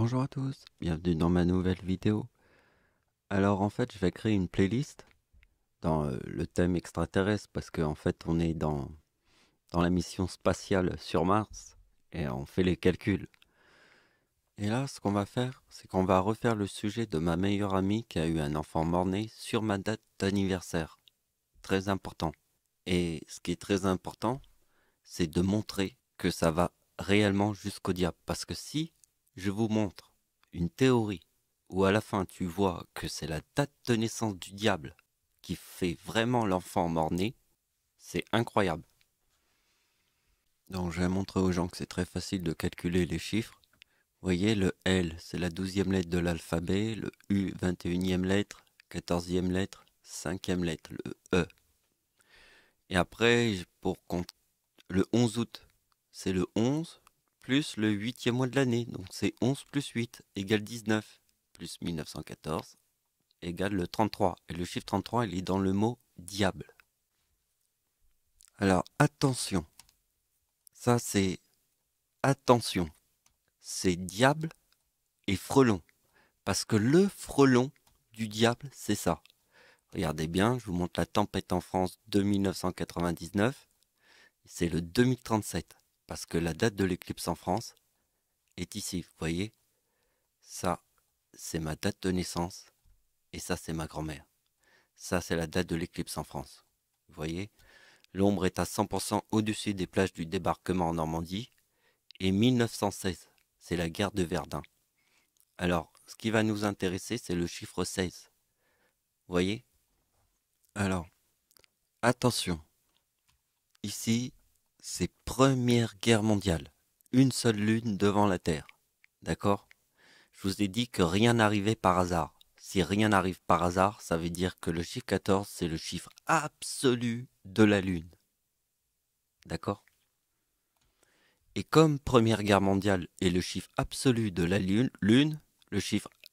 Bonjour à tous, bienvenue dans ma nouvelle vidéo. Alors en fait je vais créer une playlist dans le thème extraterrestre parce qu'en fait on est dans la mission spatiale sur Mars et on fait les calculs. Et là ce qu'on va faire c'est qu'on va refaire le sujet de ma meilleure amie qui a eu un enfant mort-né sur ma date d'anniversaire. Très important. Et ce qui est très important c'est de montrer que ça va réellement jusqu'au diable. Parce que si je vous montre une théorie où à la fin tu vois que c'est la date de naissance du diable qui fait vraiment l'enfant mort-né, c'est incroyable. Donc je vais montrer aux gens que c'est très facile de calculer les chiffres. Vous voyez, le L, c'est la 12e lettre de l'alphabet, le U, 21e lettre, 14e lettre, 5e lettre, le E. Et après, pour compter le 11 août, c'est le 11 plus le huitième mois de l'année. Donc c'est 11 plus 8 égale 19 plus 1914 égale le 33. Et le chiffre 33, il est dans le mot diable. Alors attention, ça c'est attention, c'est diable et frelon. Parce que le frelon du diable, c'est ça. Regardez bien, je vous montre la tempête en France de 1999. C'est le 2037. Parce que la date de l'éclipse en France est ici. Vous voyez, ça, c'est ma date de naissance. Et ça, c'est ma grand-mère. Ça, c'est la date de l'éclipse en France. Vous voyez, l'ombre est à 100% au-dessus des plages du débarquement en Normandie. Et 1916, c'est la guerre de Verdun. Alors, ce qui va nous intéresser, c'est le chiffre 16. Vous voyez? Alors, attention. Ici, c'est Première Guerre mondiale. Une seule lune devant la Terre. D'accord? Je vous ai dit que rien n'arrivait par hasard. Si rien n'arrive par hasard, ça veut dire que le chiffre 14, c'est le chiffre absolu de la Lune. D'accord? Et comme Première Guerre mondiale est le chiffre absolu de la Lune,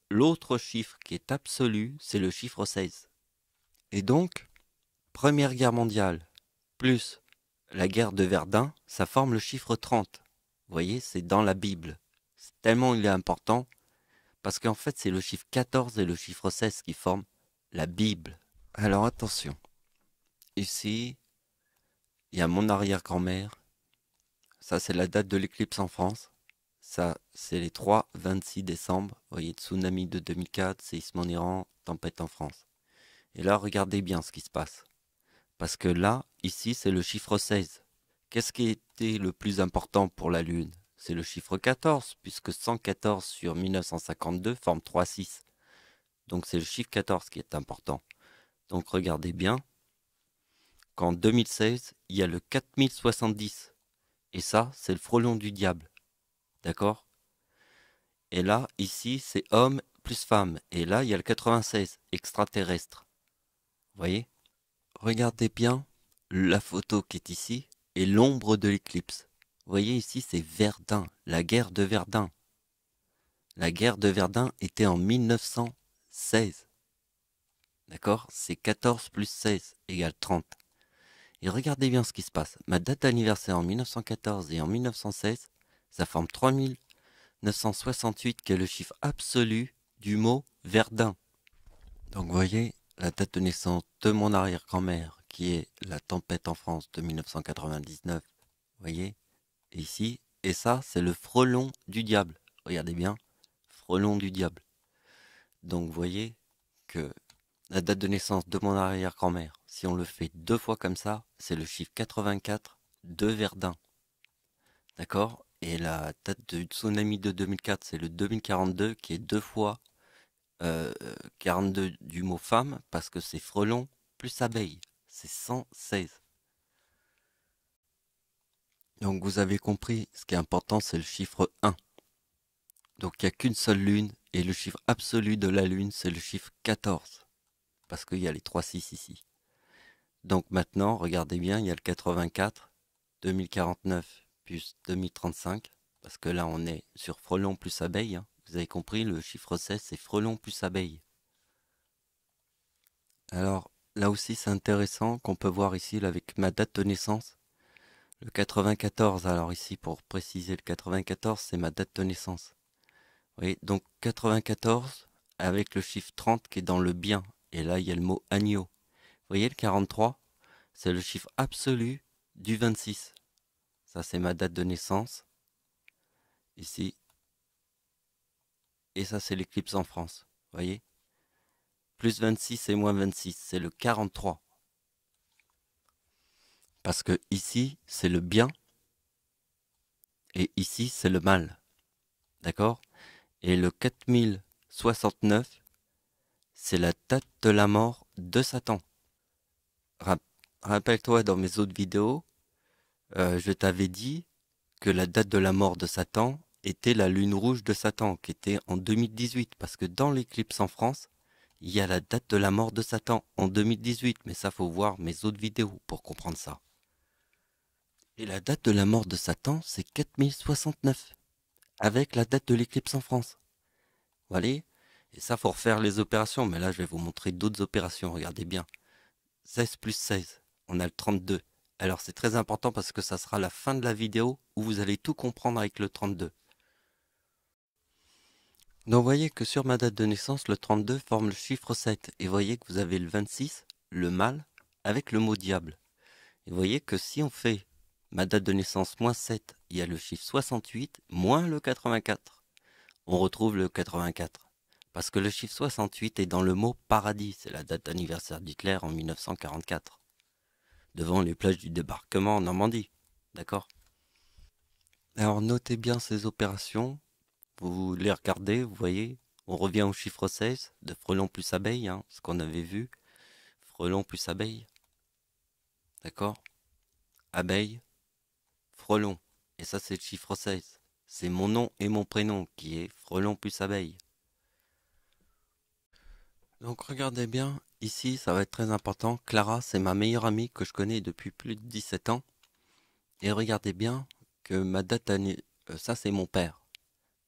l'autre chiffre qui est absolu, c'est le chiffre 16. Et donc, Première Guerre mondiale plus la guerre de Verdun, ça forme le chiffre 30. Vous voyez, c'est dans la Bible. C'est tellement il est important, parce qu'en fait, c'est le chiffre 14 et le chiffre 16 qui forment la Bible. Alors attention, ici, il y a mon arrière-grand-mère. Ça, c'est la date de l'éclipse en France. Ça, c'est les 3-26 décembre. Vous voyez, tsunami de 2004, séisme en Iran, tempête en France. Et là, regardez bien ce qui se passe. Parce que là, ici, c'est le chiffre 16. Qu'est-ce qui était le plus important pour la Lune? C'est le chiffre 14, puisque 114 sur 1952 forme 3,6. Donc c'est le chiffre 14 qui est important. Donc regardez bien qu'en 2016, il y a le 4070. Et ça, c'est le frelon du diable. D'accord? Et là, ici, c'est homme plus femme. Et là, il y a le 96, extraterrestre. Vous voyez? Regardez bien la photo qui est ici et l'ombre de l'éclipse. Vous voyez ici, c'est Verdun, la guerre de Verdun. La guerre de Verdun était en 1916. D'accord? C'est 14 plus 16 égale 30. Et regardez bien ce qui se passe. Ma date d'anniversaire en 1914 et en 1916, ça forme 3968 qui est le chiffre absolu du mot Verdun. Donc vous voyez, la date de naissance de mon arrière-grand-mère qui est la tempête en France de 1999. Vous voyez? Ici. Et ça, c'est le frelon du diable. Regardez bien. Frelon du diable. Donc vous voyez que la date de naissance de mon arrière-grand-mère, si on le fait deux fois comme ça, c'est le chiffre 84 de Verdun. D'accord? Et la date du tsunami de 2004, c'est le 2042 qui est deux fois 42 du mot femme parce que c'est frelon plus abeille. C'est 116. Donc vous avez compris, ce qui est important, c'est le chiffre 1. Donc il n'y a qu'une seule lune et le chiffre absolu de la lune, c'est le chiffre 14. Parce qu'il y a les 3 6 ici. Donc maintenant, regardez bien, il y a le 84, 2049 plus 2035. Parce que là, on est sur frelon plus abeille. Hein. Vous avez compris, le chiffre 16, c'est frelon plus abeille. Alors, là aussi, c'est intéressant qu'on peut voir ici là, avec ma date de naissance. Le 94, alors ici, pour préciser, le 94, c'est ma date de naissance. voyez, donc 94 avec le chiffre 30 qui est dans le bien. Et là, il y a le mot agneau. Vous voyez, le 43, c'est le chiffre absolu du 26. Ça, c'est ma date de naissance. Ici. Et ça, c'est l'éclipse en France. Vous voyez? Plus 26 et moins 26, c'est le 43. Parce que ici, c'est le bien. Et ici, c'est le mal. D'accord? Et le 4069, c'est la date de la mort de Satan. Rappelle-toi, dans mes autres vidéos, je t'avais dit que la date de la mort de Satan était la lune rouge de Satan, qui était en 2018. Parce que dans l'éclipse en France, il y a la date de la mort de Satan en 2018. Mais ça, faut voir mes autres vidéos pour comprendre ça. Et la date de la mort de Satan, c'est 4069. Avec la date de l'éclipse en France. Voilà. Et ça, faut refaire les opérations. Mais là, je vais vous montrer d'autres opérations. Regardez bien. 16 plus 16. On a le 32. Alors, c'est très important parce que ça sera la fin de la vidéo où vous allez tout comprendre avec le 32. Donc, vous voyez que sur ma date de naissance, le 32 forme le chiffre 7. Et vous voyez que vous avez le 26, le mal, avec le mot diable. Et vous voyez que si on fait ma date de naissance moins 7, il y a le chiffre 68, moins le 84. On retrouve le 84. Parce que le chiffre 68 est dans le mot paradis. C'est la date d'anniversaire d'Hitler en 1944. Devant les plages du débarquement en Normandie. D'accord? Alors notez bien ces opérations. Vous les regardez, vous voyez. On revient au chiffre 16 de frelon plus abeille, hein, ce qu'on avait vu. Frelon plus abeille. D'accord? Abeille, frelon. Et ça, c'est le chiffre 16. C'est mon nom et mon prénom qui est frelon plus abeille. Donc regardez bien, ici, ça va être très important. Clara, c'est ma meilleure amie que je connais depuis plus de 17 ans. Et regardez bien que ma date ça c'est mon père.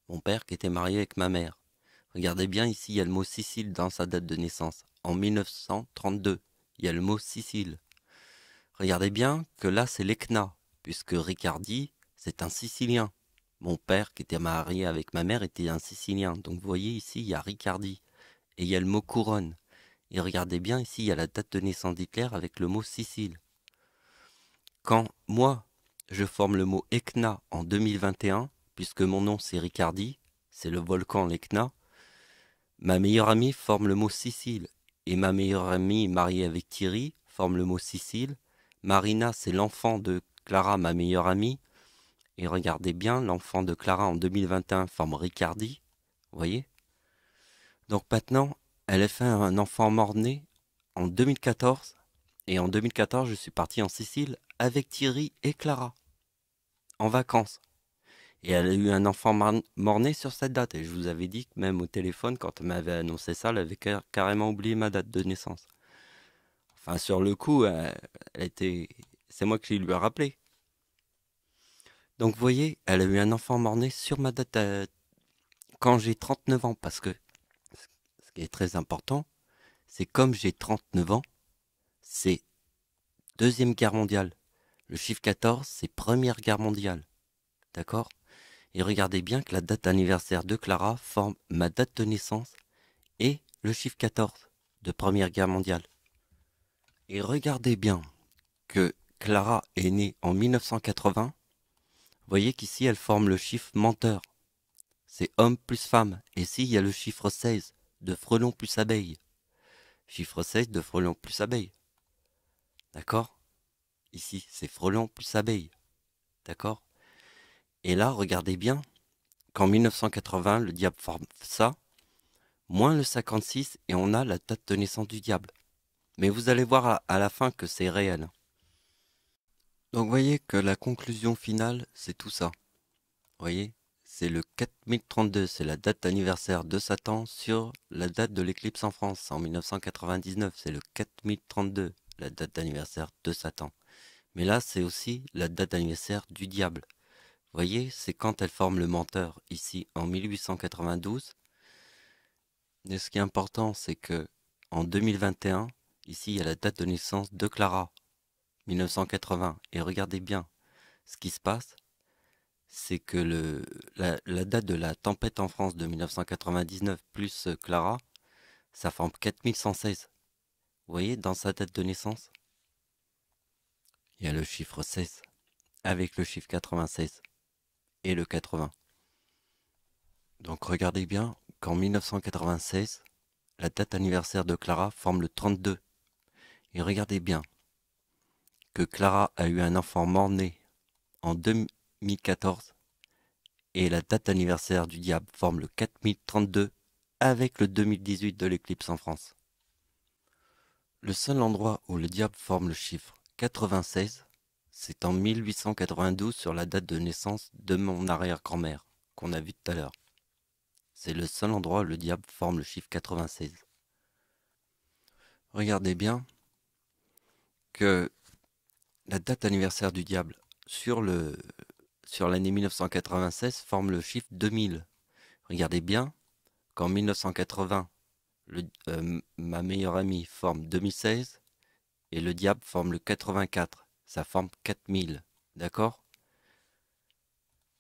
Mon père qui était marié avec ma mère. Regardez bien ici, il y a le mot Sicile dans sa date de naissance. En 1932, il y a le mot Sicile. Regardez bien que là c'est l'Ecna, puisque Riccardi, c'est un Sicilien. Mon père qui était marié avec ma mère était un Sicilien. Donc vous voyez ici, il y a Riccardi. Et il y a le mot couronne. Et regardez bien ici, il y a la date de naissance d'Hitler avec le mot Sicile. Quand moi, je forme le mot Ekna en 2021, puisque mon nom c'est Riccardi, c'est le volcan l'Ekna, ma meilleure amie forme le mot Sicile. Et ma meilleure amie mariée avec Thierry forme le mot Sicile. Marina, c'est l'enfant de Clara, ma meilleure amie. Et regardez bien, l'enfant de Clara en 2021 forme Riccardi. Vous voyez? Donc maintenant, elle a fait un enfant mort-né en 2014. Et en 2014, je suis parti en Sicile avec Thierry et Clara, en vacances. Et elle a eu un enfant mort-né sur cette date. Et je vous avais dit que même au téléphone, quand elle m'avait annoncé ça, elle avait carrément oublié ma date de naissance. Enfin, sur le coup, elle était... c'est moi qui lui ai rappelé. Donc, vous voyez, elle a eu un enfant mort-né sur ma date quand j'ai 39 ans. Parce que ce qui est très important, c'est comme j'ai 39 ans, c'est Deuxième Guerre mondiale. Le chiffre 14, c'est Première Guerre mondiale. D'accord? Et regardez bien que la date d'anniversaire de Clara forme ma date de naissance et le chiffre 14 de Première Guerre mondiale. Et regardez bien que Clara est née en 1980. Vous voyez qu'ici elle forme le chiffre menteur. C'est homme plus femme. Et ici il y a le chiffre 16 de frelon plus abeille. Chiffre 16 de frelon plus abeille. D'accord? Ici c'est frelon plus abeille. D'accord? Et là regardez bien qu'en 1980 le diable forme ça, moins le 56 et on a la date de naissance du diable. Mais vous allez voir à la fin que c'est réel. Donc vous voyez que la conclusion finale, c'est tout ça. Vous voyez, c'est le 4032, c'est la date d'anniversaire de Satan sur la date de l'éclipse en France. En 1999, c'est le 4032, la date d'anniversaire de Satan. Mais là, c'est aussi la date d'anniversaire du diable. Vous voyez, c'est quand elle forme le menteur, ici en 1892. Mais ce qui est important, c'est que en 2021, ici, il y a la date de naissance de Clara, 1980. Et regardez bien ce qui se passe, c'est que la date de la tempête en France de 1999 plus Clara, ça forme 4116. Vous voyez, dans sa date de naissance, il y a le chiffre 16 avec le chiffre 96 et le 80. Donc regardez bien qu'en 1996, la date anniversaire de Clara forme le 32. Et regardez bien que Clara a eu un enfant mort-né en 2014 et la date anniversaire du diable forme le 4032 avec le 2018 de l'éclipse en France. Le seul endroit où le diable forme le chiffre 96, c'est en 1892 sur la date de naissance de mon arrière-grand-mère qu'on a vu tout à l'heure. C'est le seul endroit où le diable forme le chiffre 96. Regardez bien que la date anniversaire du diable sur l'année 1996 forme le chiffre 2000. Regardez bien qu'en 1980, ma meilleure amie forme 2016 et le diable forme le 84. Ça forme 4000. D'accord?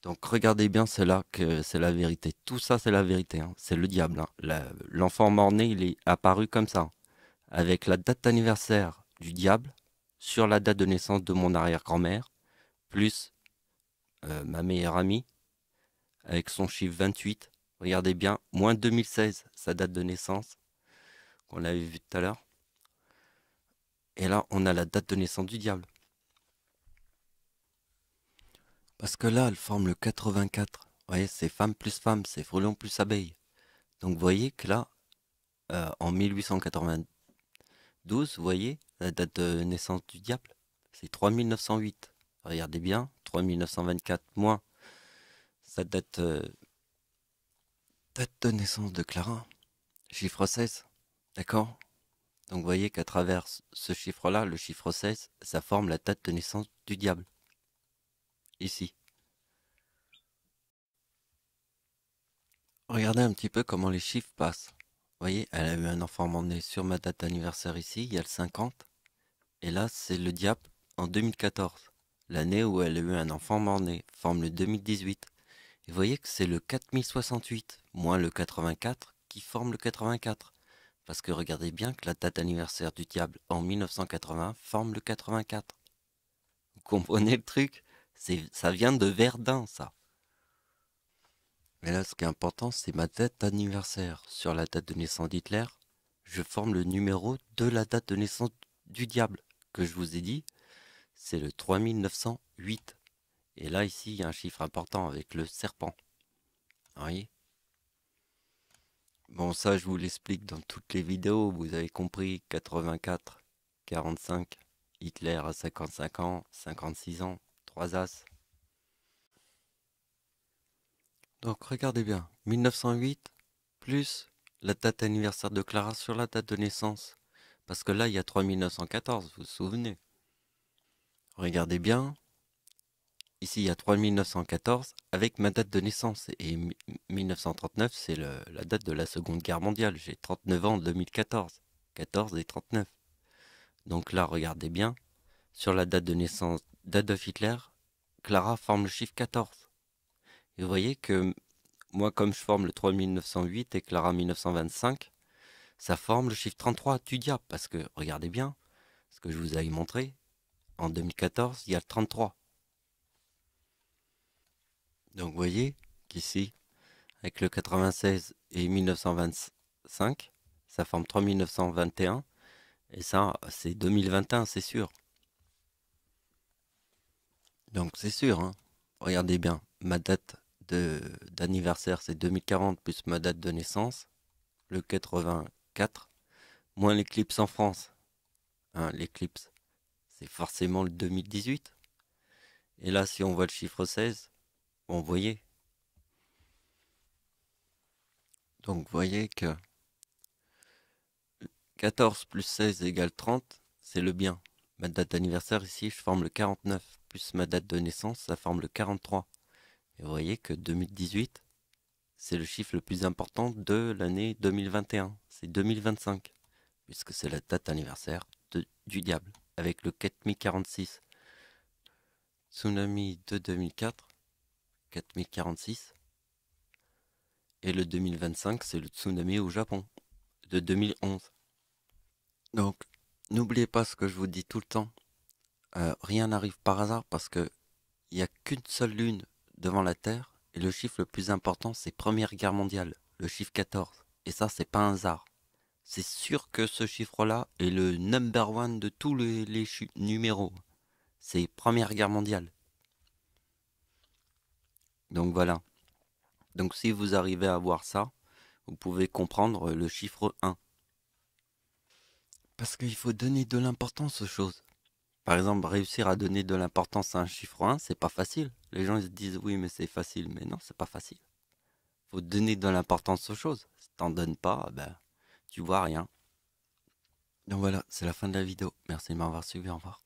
Donc regardez bien, c'est là que c'est la vérité. Tout ça, c'est la vérité, hein. C'est le diable, hein. L'enfant mort-né, il est apparu comme ça, avec la date d'anniversaire du diable sur la date de naissance de mon arrière-grand-mère, plus ma meilleure amie, avec son chiffre 28. Regardez bien, moins 2016, sa date de naissance, qu'on avait vu tout à l'heure. Et là, on a la date de naissance du diable. Parce que là, elle forme le 84. Vous voyez, c'est femme plus femme, c'est frelon plus abeille. Donc vous voyez que là, en 1892, vous voyez, la date de naissance du diable, c'est 3908. Regardez bien, 3924 moins sa date de naissance de Clara, chiffre 16. D'accord? Donc vous voyez qu'à travers ce chiffre-là, le chiffre 16, ça forme la date de naissance du diable. Ici. Regardez un petit peu comment les chiffres passent. Vous voyez, elle a eu un enfant mort-né sur ma date d'anniversaire ici, il y a le 50. Et là, c'est le diable en 2014. L'année où elle a eu un enfant mort-né forme le 2018. Et vous voyez que c'est le 4068 moins le 84 qui forme le 84. Parce que regardez bien que la date d'anniversaire du diable en 1980 forme le 84. Vous comprenez le truc? Ça vient de Verdun, ça. Mais là, ce qui est important, c'est ma date d'anniversaire. Sur la date de naissance d'Hitler, je forme le numéro de la date de naissance du diable, que je vous ai dit, c'est le 3908. Et là, ici, il y a un chiffre important avec le serpent. Vous voyez? Bon, ça, je vous l'explique dans toutes les vidéos. Vous avez compris, 84, 45, Hitler à 55 ans, 56 ans, 3 as. Donc, regardez bien, 1908 plus la date anniversaire de Clara sur la date de naissance. Parce que là, il y a 3914, vous vous souvenez. Regardez bien, ici, il y a 3914 avec ma date de naissance. Et 1939, c'est la date de la Seconde Guerre mondiale. J'ai 39 ans en 2014. 14 et 39. Donc là, regardez bien, sur la date de naissance d'Adolf Hitler, Clara forme le chiffre 14. Et vous voyez que moi, comme je forme le 3908 et Clara 1925, ça forme le chiffre 33 du diable. Parce que, regardez bien, ce que je vous avais montré, en 2014, il y a le 33. Donc vous voyez qu'ici, avec le 96 et 1925, ça forme 3921. Et ça, c'est 2021, c'est sûr. Donc c'est sûr, hein. Regardez bien, ma date d'anniversaire, c'est 2040 plus ma date de naissance, le 84, moins l'éclipse en France. Hein, l'éclipse, c'est forcément le 2018. Et là, si on voit le chiffre 16, bon, vous voyez. Donc vous voyez que 14 plus 16 égale 30, c'est le bien. Ma date d'anniversaire ici, je forme le 49, plus ma date de naissance, ça forme le 43. Et vous voyez que 2018, c'est le chiffre le plus important de l'année 2021. C'est 2025, puisque c'est la date anniversaire du diable, avec le 4046. Tsunami de 2004, 4046. Et le 2025, c'est le tsunami au Japon, de 2011. Donc, n'oubliez pas ce que je vous dis tout le temps. Rien n'arrive par hasard parce que il n'y a qu'une seule lune devant la Terre. Et le chiffre le plus important, c'est Première Guerre mondiale, le chiffre 14. Et ça, c'est pas un hasard. C'est sûr que ce chiffre-là est le number one de tous les numéros. C'est Première Guerre mondiale. Donc voilà. Donc si vous arrivez à voir ça, vous pouvez comprendre le chiffre 1. Parce qu'il faut donner de l'importance aux choses. Par exemple, réussir à donner de l'importance à un chiffre 1, c'est pas facile. Les gens ils se disent oui mais c'est facile. Mais non, c'est pas facile. Faut donner de l'importance aux choses. Si t'en donnes pas, ben tu vois rien. Donc voilà, c'est la fin de la vidéo. Merci de m'avoir suivi, au revoir.